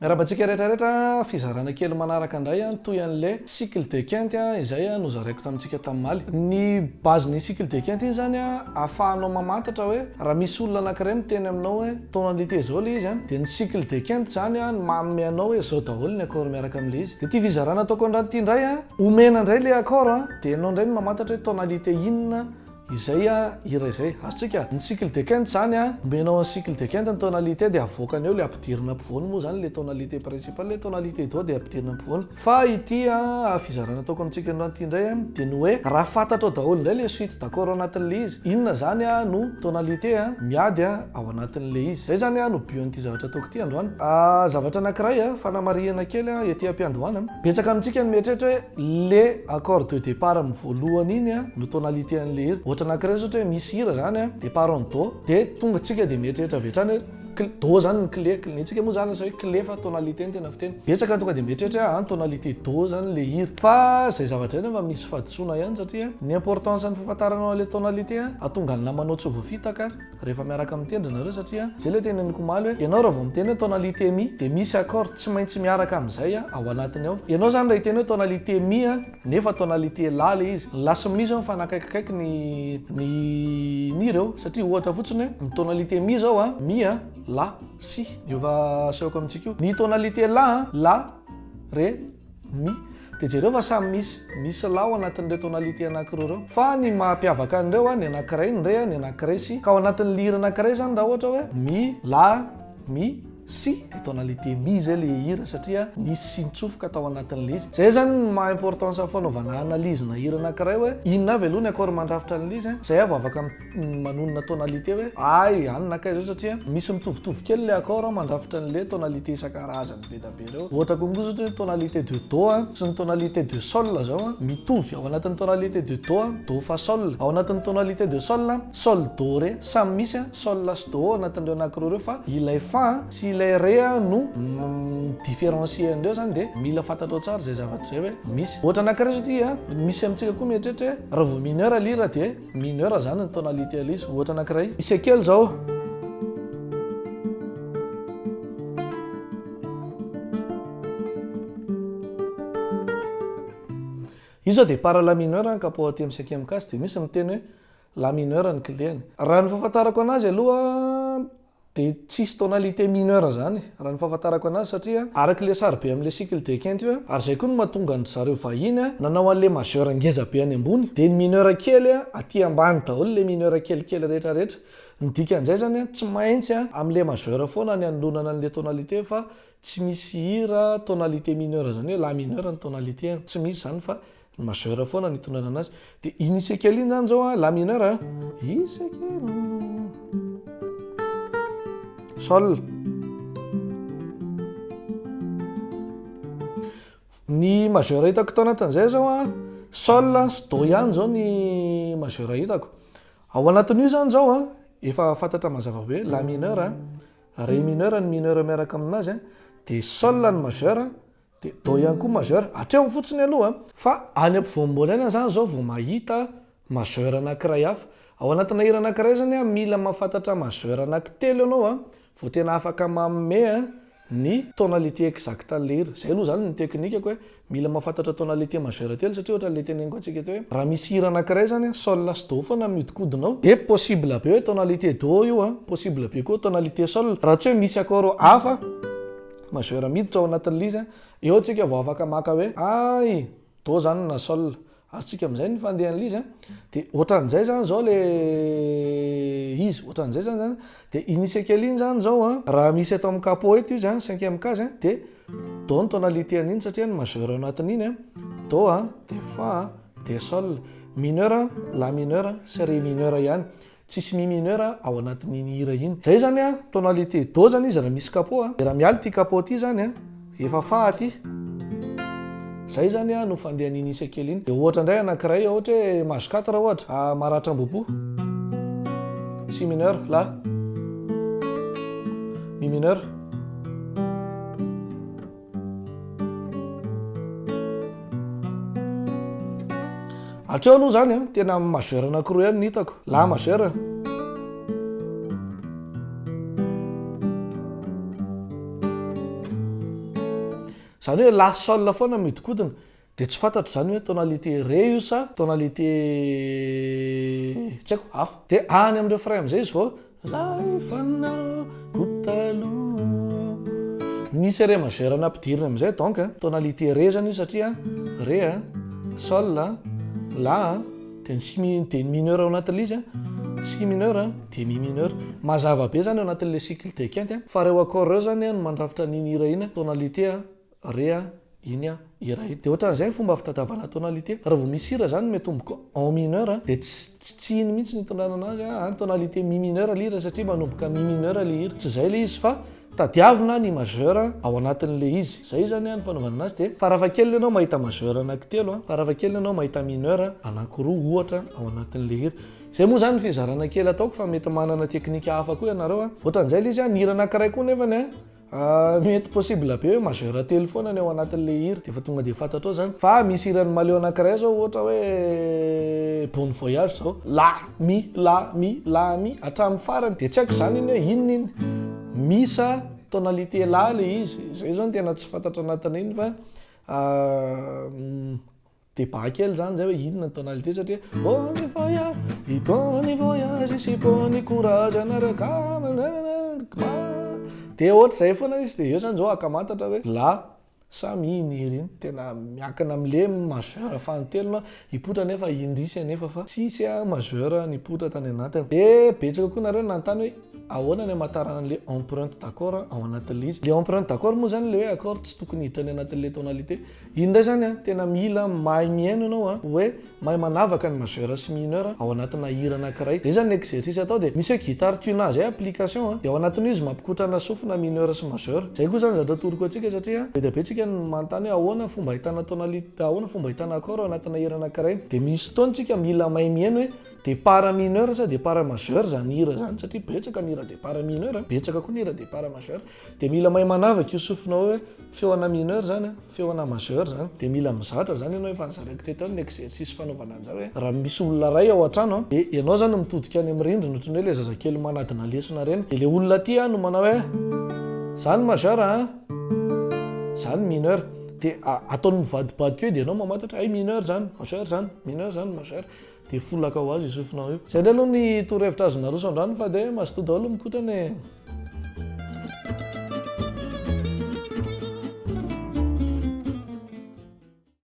Miarabantsika rehetrarehetra fizarana kely manaraka indray toy an'le cycle de quinte izay nozaraiko tamintsika tamin'ny maly. Ny base-ny cycle de quinte iny zany ahafahanao mamantatra hoe raha misy olona anankiray miteny aminao hoe tonalité zao le izy dia ny cycle de quinte zany manome anao hoe zao daholo ny accord miaraka amin'le izy. Dia ity fizarana ataoko andraty indray omena indray le accord dia ianao indray no mamantatra hoe tonalité inona izay hira izay. Azontsika ny cycle de quinte zany omenao ny cycle de quinte ny tonalité dia avoakany eo le ampidirina ampovoany moa zany le tonalité principale, le tonalité do dia ampidirina ampovoany. Fa ity fizarana ataoko amintsika andraty indray dia ny hoe raha fantatrao daholo indray le suite d'accord ao anatin'le izy, inona zany no tonalité miady ao anatin'le izy. Zay zany no bio-n'ity zavatra ataoko ity androany. Zavatra anankiray fanamarihana kely ety am-piandohana. Betsaka amintsika ny mieritreritra hoe le accord de départ amin'ny voalohany iny no tonalité an'le hira. Ohatra anankiray zao hoe misy hira zany départ en do dia tonga tsika dia mieritreritra avy hatrany do zany ny clé, cléntsika moa zany sao hoe clé fa tonalité ny tena fiteny. Betsaka tonga dia mieritreritra tonalité do zany le hira. Fa zay zavatra nefa misy fahadisoana ihany satria ny importance ny fahafantaranao le tonalité atonga ny namanao tsy voafitaka rehefa miaraka amin'ny tendrinareo satria zay le tena ny komaly hoe ianao raha vao miteny hoe tonalité mi dia misy accord tsy maintsy miaraka amin'izay ao anatiny ao. Ianao zany raha hiteny hoe tonalité mi nefa tonalité la le izy, lasa mi zao mifanakaikikaiky ny ireo satria ohatra fotsiny hoe ny tonalité mi zao mi la si efa seoko amintsika io. Ny tonalité la re mi dia jereo fa samy misy la ao anatin'ireo tonalité anankiroa ireo. Fa ny mampiavaka an'ireo ny anankiray ny re ny anankiray si. Ka ao anatin'ny hira anankiray zany raha ohatra hoe mi la mi si dia tonalité mi zay le hira satria misy si mitsofoka atao anatin'le izy. Zay zany maha importance fanaovana analyse na hira anankiray hoe inona avy aloha ny accord mandrafitra an'le izy zay avy afaka manonona tonalité hoe anona kay zao satria misy mitovitovy kely le accord mandrafitra an'le tonalité isan-karazany be da be reo. Ohatra koa moa zao tonalité de do sy ny tonalité de sol zao mitovy ao anatin'ny tonalité de do fa sol. Ao anatin'ny tonalité de sol do re samy misy sol la sy do ao anatin'ireo anankiroa reo fa ilay fa sy ilay re no différencier andreo zany dia mila fantatrao tsara zay zavatra zay hoe misy. Ohatra anankiray zao ity misy amintsika koa mieritreritra hoe raha vao mineur lira dia mineur zany ny tonalité al'izy. Ohatra anankiray isy kely zao izy zao départ la mineur ka po aty amin'ny cinquième casse dia misy miteny hoe la mineur ny clény. Raha ny fahafantarako anazy aloha dia tsisy tonalité mineur zany raha ny fahafantarako anazy satria araka le sary be amin'le cycle de quinte io ary zay koa no mahatonga ny zareo vahiny nanao an'le majeur ngeza be any ambony dia ny mineur kely aty ambany daholo le mineur kelikely rehetrarehetra. Ny dikan'izay zany tsy maintsy amin'le majeur foana ny anolonana an'le tonalité fa tsy misy hira tonalité mineur zany hoe la mineur ny tonalité tsy misy zany fa ny majeur foana ny itonana anazy. Dia iny isy kely iny zany zao la mineur isy kely sol. Ny majeur hitako tao anatin'izay zao sol sy do ihany zao ny majeur hitako. Ao anatin'io zany zao efa fantatra mazava be la mineur re mineur ny mineur miaraka aminazy dia sol ny majeur dia do ihany koa majeur. Hatreo fotsiny aloha fa any ampovoan'mbolana zany zao vao mahita majeur anankiray hafa. Ao anatina hira anankiray zany mila mahafantatra majeur anankitelo ianao vao tena afaka manome ny tonalité exacte an'le hira. Zay aloha zany ny teknikako hoe mila mahafantatra tonalité majeur telo satria ohatra le teneniko antsika hoe raha misy hira anankiray zany sol la sy do foana miodikodinao dia possible be hoe tonalité do io possible be koa tonalité sol. Raha tsy hoe misy accord hafa majeur miditra ao anatin'le izy eo antsika vao afaka maka hoe do zany na sol. Azontsika amin'izay ny fandehan'le izy dia ohatran'izay zany zao le izy ohatran'izay zany dia inisy kely iny zany zao raha misy atao amin'ny capot eto izy cinquième case dia do ny tonalité an'iny satria ny majeur ao anatin'iny do dia fa dia sol. Mineur la mineur sy re mineur ihany tsisy mi mineur ao anatin'iny hira iny. Zay zany tonalité do zany izy raha misy capot dia raha mialy ity capot ity zany efa fa aty. Zay zany no fandehan'iny isy kely iny. Dia ohatra indray anankiray ohatra hoe majeur 4 ohatra maratra ambopo si mineur la mi mineur hatreo aloha zany tena majeur anankiroa ihany ny hitako la majeur Zany hoe la sol foana midikotina dia tsy fantatra zany hoe tonalité ré io sa tonalité tsy haiko hafa. Dia any amin'ireo frein amin'izay izy vao lay fanako taloha. Misy ré majeur ampidirina amin'izay donc tonalité ré zany io satria ré sol la dia ny mineur ao anatin'ilay izy si mineur dia mi mineur. Mazava be zany ao anatin'ilay cycle de quinte fa reo accord reo zany no mandrafitra n'iny hira iny tonalité ré iny hira iny. Dia ohatran'izay fomba fitadiavana tonalité. Raha vao misy hira zany mitomboka en mineur dia tsy iny mihitsy ny tondrana anazy tonalité mi mineur le hira satria manomboka mi mineur le hira. Tsy izay le izy fa tadiavina ny majeur ao anatin'le izy. Zay zany ny fanaovana azy. Dia farafahakeliny ianao mahita majeur anankitelo farafahakeliny ianao mahita mineur anankiroa ohatra ao anatin'le hira. Zay moa zany fizarana kely ataoko fa mety manana teknika hafa koa ianareo ohatran'izay le izy ny hira anankiray koa nefany mety possible be hoe majeur telo foana ny ao anatin'le hira dia efa tonga dia fantatro ao zany. Fa misy hirany maleo anankiray zao ohatra hoe bon voyage zao la mi hatramin'ny farany dia tsy haiko zany iny hoe inona iny misa tonalité la le izy. Zay zany tena tsy fantatra anatin'iny fa débat kely zany zay hoe inona ny tonalité satria bon voyage sy bon courage anaraka dia ohatr'izay foana izy dia eo zany zao akamantatra hoe la sa mi ny hira iny tena miankina amin'le majeur fanontelo hipotra nefa indrisy anefa fa sisy majeur nipotra tany anatiny. Dia betsaka koa nareo nanontany hoe ahoana ny amatarana an'le empreinte d'accord ao anatin'le izy. Le empreinte d'accord moa zany le hoe accord tsy tokony hiditra any anatin'le tonalité. Iny ndray zany tena mila mahay miaino ianao hoe mahay manavaka ny majeur sy mineur ao anatina hira anankiray. Dia zany exercice atao dia misy hoe guitare tunage application dia ao anatin'io izy mampikotrana sofina mineur sy majeur. Zay koa zany zatra toroko antsika satria be dia be tsika manontany hoe ahoana fomba ahitana tonalité ahoana fomba ahitana accord ao anatina hira anankiray. Dia misy fotoana tsika mila mahay miaino hoe départ mineur sa départ majeur zany hira zany satria betsaka ny hira départ mineur betsaka koa ny hira départ majeur. Dia mila mahay manavaka io sofinao hoe feoana mineur zany feoana majeur zany. Dia mila mizatra zany ianao efa nizaraiko teto ny exercice fanaovana an'izao hoe raha misy olona ray ao an-trano dia ianao zany mitodika any amin'ny rindrina ohatran'ny hoe le zazakely manadina lesona reny dia le olona aty no manao hoe zany majeur zany mineur dia ataony mivadibadika eo dia ianao mamantatra ay mineur zany majeur zany majeur dia folaka ho azy isofinao io. Zay indray aloha ny torohevitra azonareo sondrano fa dia mazotoa daholo mikotrana